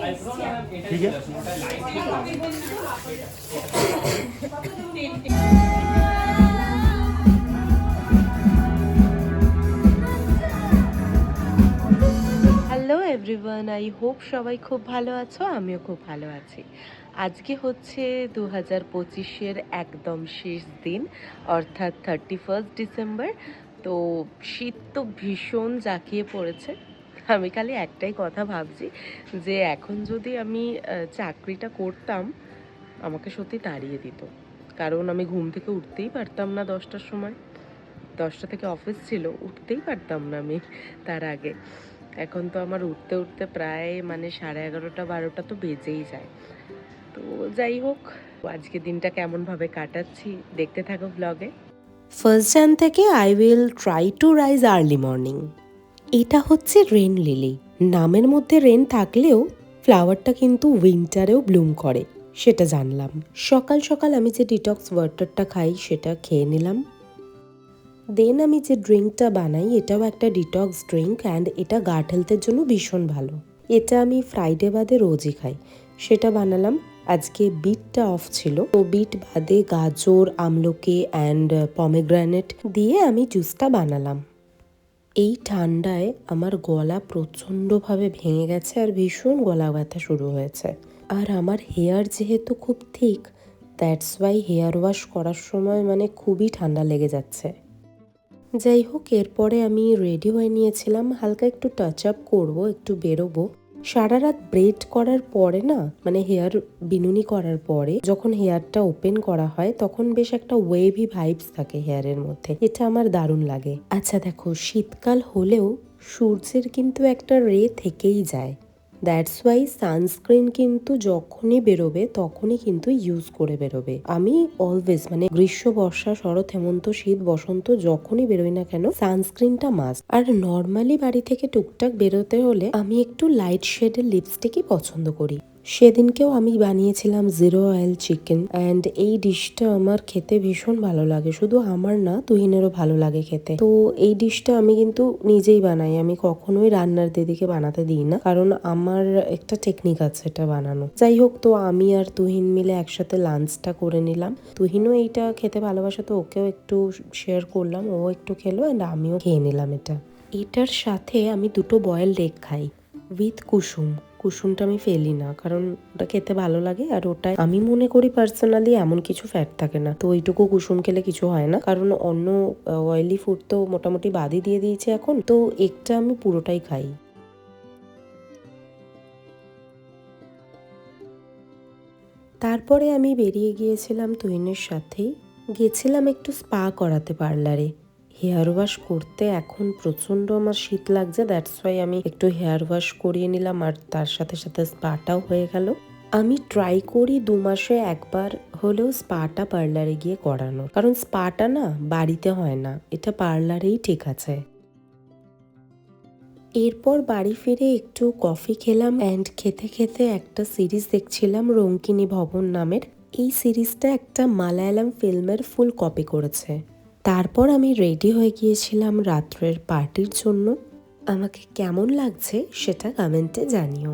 ठीक है। Hello everyone, I hope সবাই খুব ভালো আছো। আমিও খুব ভালো আছি। আজকে হচ্ছে 2025-এর একদম শেষ দিন, অর্থাৎ 31 ডিসেম্বর। তো শীত তো ভীষণ জাঁকিয়ে পড়েছে। আমি খালি একটাই কথা ভাবছি যে এখন যদি আমি চাকরিটা করতাম, আমাকে সত্যি তাড়িয়ে দিত। কারণ আমি ঘুম থেকে উঠতেই পারতাম না 10টার সময়। 10টা থেকে অফিস ছিল, উঠতেই পারতাম না আমি তার আগে। এখন তো আমার উঠতে উঠতে প্রায় মানে 11:30 12টা তো বেজেই যায়। তো যাই হোক, আজকে দিনটা কেমনভাবে কাটাচ্ছি দেখতে থাকো ব্লগে। 1 jan থেকে I will try to rise early morning. এটা হচ্ছে রেন লিলি। নামের মধ্যে রেন থাকলেও ফ্লাওয়ারটা কিন্তু উইন্টারেও ব্লুম করে, সেটা জানলাম। সকাল সকাল আমি যে ডিটক্স ওয়াটারটা খাই সেটা খেয়ে নিলাম। দেন আমি যে ড্রিঙ্কটা বানাই এটাও একটা ডিটক্স ড্রিঙ্ক, অ্যান্ড এটা গাট হেলথের জন্য ভীষণ ভালো। এটা আমি ফ্রাইডে বাদে রোজই খাই। সেটা বানালাম। আজকে বিটটা অফ ছিল, তো বিট বাদে গাজর, আমলকি অ্যান্ড পমেগ্রানেট দিয়ে আমি জুসটা বানালাম। এই ঠান্ডায় আমার গলা প্রচণ্ডভাবে ভেঙে গেছে আর ভীষণ গলা ব্যথা শুরু হয়েছে। আর আমার হেয়ার যেহেতু খুব thick, that's why hair wash করার সময় মানে খুবই ঠান্ডা লেগে যাচ্ছে। যাই হোক, এরপরে আমি রেডি হয়ে নিয়েছিলাম, হালকা একটু টাচ আপ করবো, একটু বেরোবো। সারা রাত ব্রেড করার পরে না, মানে হেয়ার বিনুনি করার পরে যখন হেয়ারটা ওপেন করা হয় তখন বেশ একটা ওয়েভি ভাইবস থাকে হেয়ারের মধ্যে, এটা আমার দারুণ লাগে। আচ্ছা দেখো, শীতকাল হলেও সূর্যের কিন্তু একটা রে থেকেই যায়। দ্যাটস ওয়াই সানস্ক্রিন কিন্তু যখনই বেরোবে তখনই কিন্তু ইউজ করে বেরোবে। আমি অলওয়েজ মানে গ্রীষ্ম, বর্ষা, শরৎ, হেমন্ত, শীত, বসন্ত যখনই বেরোই না কেন সানস্ক্রিনটা মাস্ট। আর নর্মালি বাড়ি থেকে টুকটাক বেরোতে হলে আমি একটু লাইট শেডের লিপস্টিকই পছন্দ করি। সেদিনকেও আমি বানিয়েছিলাম জিরো অয়েল চিকেন, অ্যান্ড এই ডিশটা আমার খেতে ভীষণ ভালো লাগে। শুধু আমার না, তুহিনেরও ভালো লাগে খেতে। তো এই ডিশটা আমি কিন্তু নিজেই বানাই, আমি কখনোই রান্নার দিদিকে বানাতে দিই না, কারণ আমার একটা টেকনিক আছে এটা বানানো। যাই হোক, তো আমি আর তুহিন মিলে একসাথে লাঞ্চটা করে নিলাম। তুহিনও এইটা খেতে ভালোবাসে, তো ওকেও একটু শেয়ার করলাম, ও একটু খেলো অ্যান্ড আমিও খেয়ে নিলাম এটা। এটার সাথে আমি 2টো বয়েলড এগ খাই উইথ কুসুম। কুসুমটা আমি ফেলি না, কারণ ওটা খেতে ভালো লাগে, আর ওটাই আমি মনে করি পার্সোনালি এমন কিছু ফ্যাট থাকে না, তো ওইটুকু কুসুম খেলে কিছু হয় না, কারণ অন্য অয়েলি ফুড তো মোটামুটি বাদই দিয়ে দিয়েছে এখন। তো এগটা আমি পুরোটাই খাই। তারপরে আমি বেরিয়ে গিয়েছিলাম তুহিনের সাথেই। গেছিলাম একটু স্পা করাতে পার্লারে। হেয়ার ওয়াশ করতে এখন প্রচণ্ড আমার শীত লাগছে, দ্যাটস ওয়াই আমি একটু হেয়ার ওয়াশ করিয়ে নিলাম, আর তার সাথে সাথে স্পাটাও হয়ে গেল। আমি ট্রাই করি 2 মাসে একবার হলেও স্পাটা পার্লারে গিয়ে করানো, কারণ স্পাটা না বাড়িতে হয় না, এটা পার্লারেই ঠিক আছে। এরপর বাড়ি ফিরে একটু কফি খেলাম, অ্যান্ড খেতে খেতে একটা সিরিজ দেখছিলাম, রঙ্কিনী ভবন নামের। এই সিরিজটা একটা মালায়ালাম ফিল্মের ফুল কপি করেছে। তারপর আমি রেডি হয়ে গিয়েছিলাম রাত্রের পার্টির জন্য। আমাকে কেমন লাগছে সেটা কমেন্টে জানিও।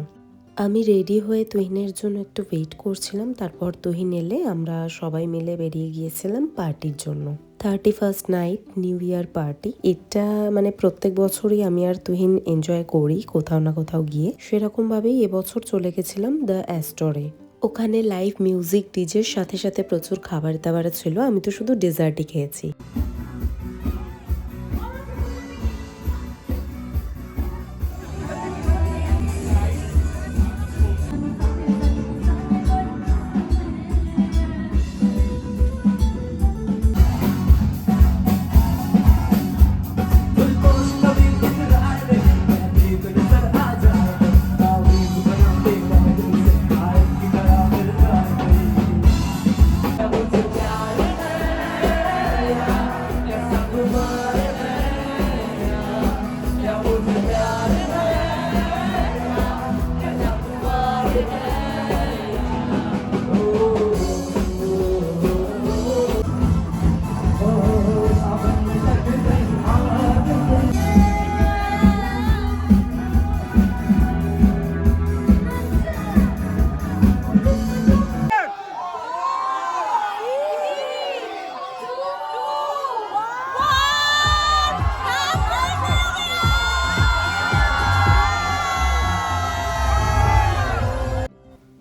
আমি রেডি হয়ে তুহিনের জন্য একটু ওয়েট করছিলাম, তারপর তুহিন এলে আমরা সবাই মিলে বেরিয়ে গিয়েছিলাম পার্টির জন্য। 31st night new year party, এটা মানে প্রত্যেক বছরই আমি আর তুহিন এনজয় করি কোথাও না কোথাও গিয়ে। সেরকম ভাবেই এবছর চলে গেছিলাম দ্য অ্যাস্টরে। ওখানে লাইভ মিউজিক, ডিজের সাথে সাথে প্রচুর খাবার দাবার ছিল, আমি তো শুধু ডেজার্টই খেয়েছি।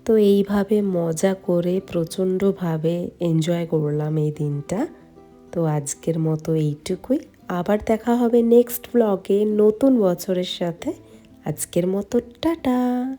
তো এইভাবে মজা করে প্রচণ্ডভাবে এনজয় করলাম এই দিনটা। তো আজকের মতো এইটুকুই। আবার দেখা হবে নেক্সট ব্লগে নতুন বছরের সাথে। আজকের মতো টাটা।